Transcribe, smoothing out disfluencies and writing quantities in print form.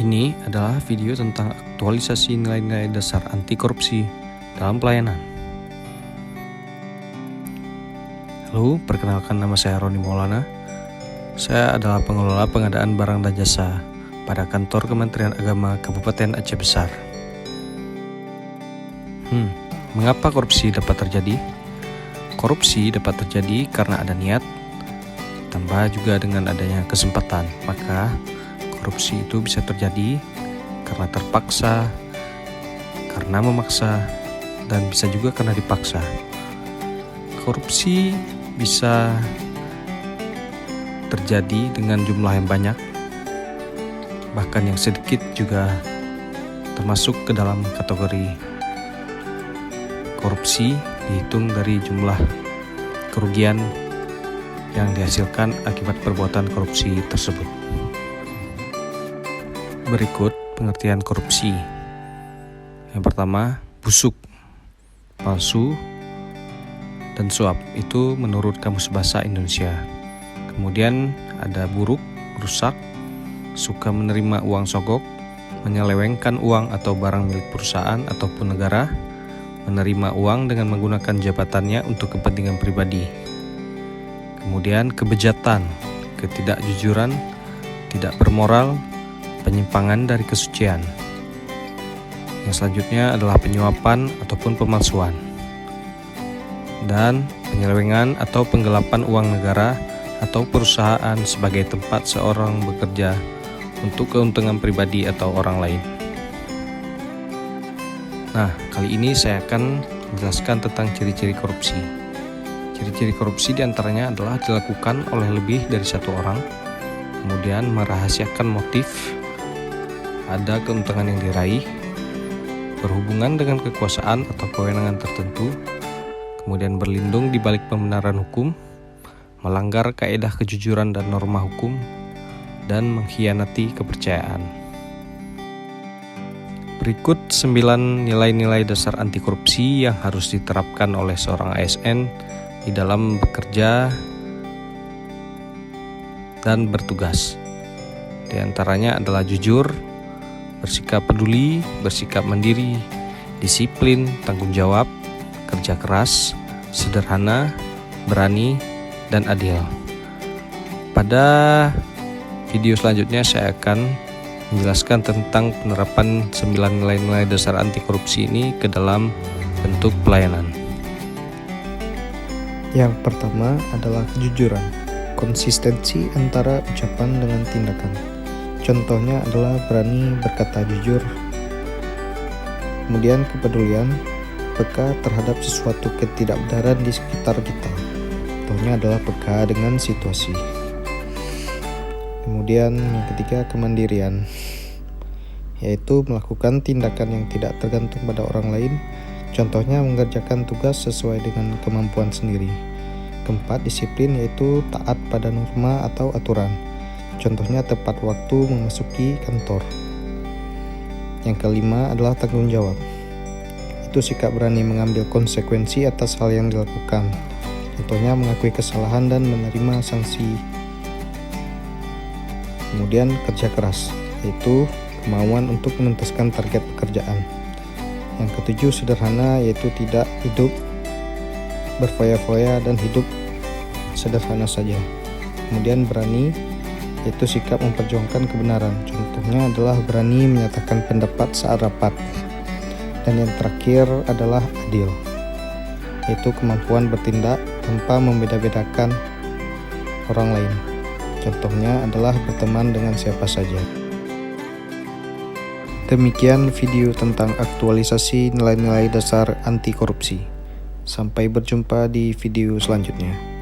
Ini adalah video tentang aktualisasi nilai-nilai dasar anti korupsi dalam pelayanan. Halo, perkenalkan nama saya Roni Maulana. Saya adalah pengelola pengadaan barang dan jasa pada kantor Kementerian Agama Kabupaten Aceh Besar. Mengapa korupsi dapat terjadi? Korupsi dapat terjadi karena ada niat, tambah juga dengan adanya kesempatan. Maka korupsi itu bisa terjadi karena terpaksa, karena memaksa, dan bisa juga karena dipaksa. Korupsi bisa terjadi dengan jumlah yang banyak, bahkan yang sedikit juga termasuk ke dalam kategori korupsi, dihitung dari jumlah kerugian yang dihasilkan akibat perbuatan korupsi tersebut. Berikut pengertian korupsi. Yang pertama, busuk, palsu, dan suap. Itu menurut Kamus Bahasa Indonesia. Kemudian ada buruk, rusak, suka menerima uang sogok, menyelewengkan uang atau barang milik perusahaan ataupun negara, menerima uang dengan menggunakan jabatannya untuk kepentingan pribadi. Kemudian kebejatan, ketidakjujuran, tidak bermoral, penyimpangan dari kesucian. Yang selanjutnya adalah penyuapan ataupun pemalsuan. Dan penyelewengan atau penggelapan uang negara atau perusahaan sebagai tempat seorang bekerja untuk keuntungan pribadi atau orang lain. Nah, kali ini saya akan menjelaskan tentang ciri-ciri korupsi. Ciri-ciri korupsi diantaranya adalah dilakukan oleh lebih dari satu orang, kemudian merahasiakan motif, ada keuntungan yang diraih, berhubungan dengan kekuasaan atau kewenangan tertentu, kemudian berlindung di balik pembenaran hukum, melanggar kaedah kejujuran dan norma hukum, dan mengkhianati kepercayaan. Berikut 9 nilai-nilai dasar anti korupsi yang harus diterapkan oleh seorang ASN di dalam bekerja dan bertugas. Di antaranya adalah jujur, bersikap peduli, bersikap mandiri, disiplin, tanggung jawab, kerja keras, sederhana, berani, dan adil. Pada video selanjutnya saya akan menjelaskan tentang penerapan 9 nilai-nilai dasar anti korupsi ini ke dalam bentuk pelayanan. Yang pertama adalah kejujuran, konsistensi antara ucapan dengan tindakan. Contohnya adalah berani berkata jujur. Kemudian kepedulian, peka terhadap sesuatu ketidakbenaran di sekitar kita. Contohnya adalah peka dengan situasi. Kemudian yang ketiga, kemandirian, yaitu melakukan tindakan yang tidak tergantung pada orang lain. Contohnya mengerjakan tugas sesuai dengan kemampuan sendiri. Keempat, disiplin, yaitu taat pada norma atau aturan. Contohnya tepat waktu memasuki kantor. Yang kelima adalah tanggung jawab. Itu sikap berani mengambil konsekuensi atas hal yang dilakukan. Contohnya mengakui kesalahan dan menerima sanksi. Kemudian kerja keras, yaitu kemauan untuk menuntaskan target pekerjaan. Yang ketujuh, sederhana, yaitu tidak hidup berfoya-foya dan hidup sederhana saja. Kemudian berani, yaitu sikap memperjuangkan kebenaran. Contohnya adalah berani menyatakan pendapat saat rapat. Dan yang terakhir adalah adil, yaitu kemampuan bertindak tanpa membeda-bedakan orang lain. Contohnya adalah berteman dengan siapa saja. Demikian video tentang aktualisasi nilai-nilai dasar anti korupsi. Sampai berjumpa di video selanjutnya.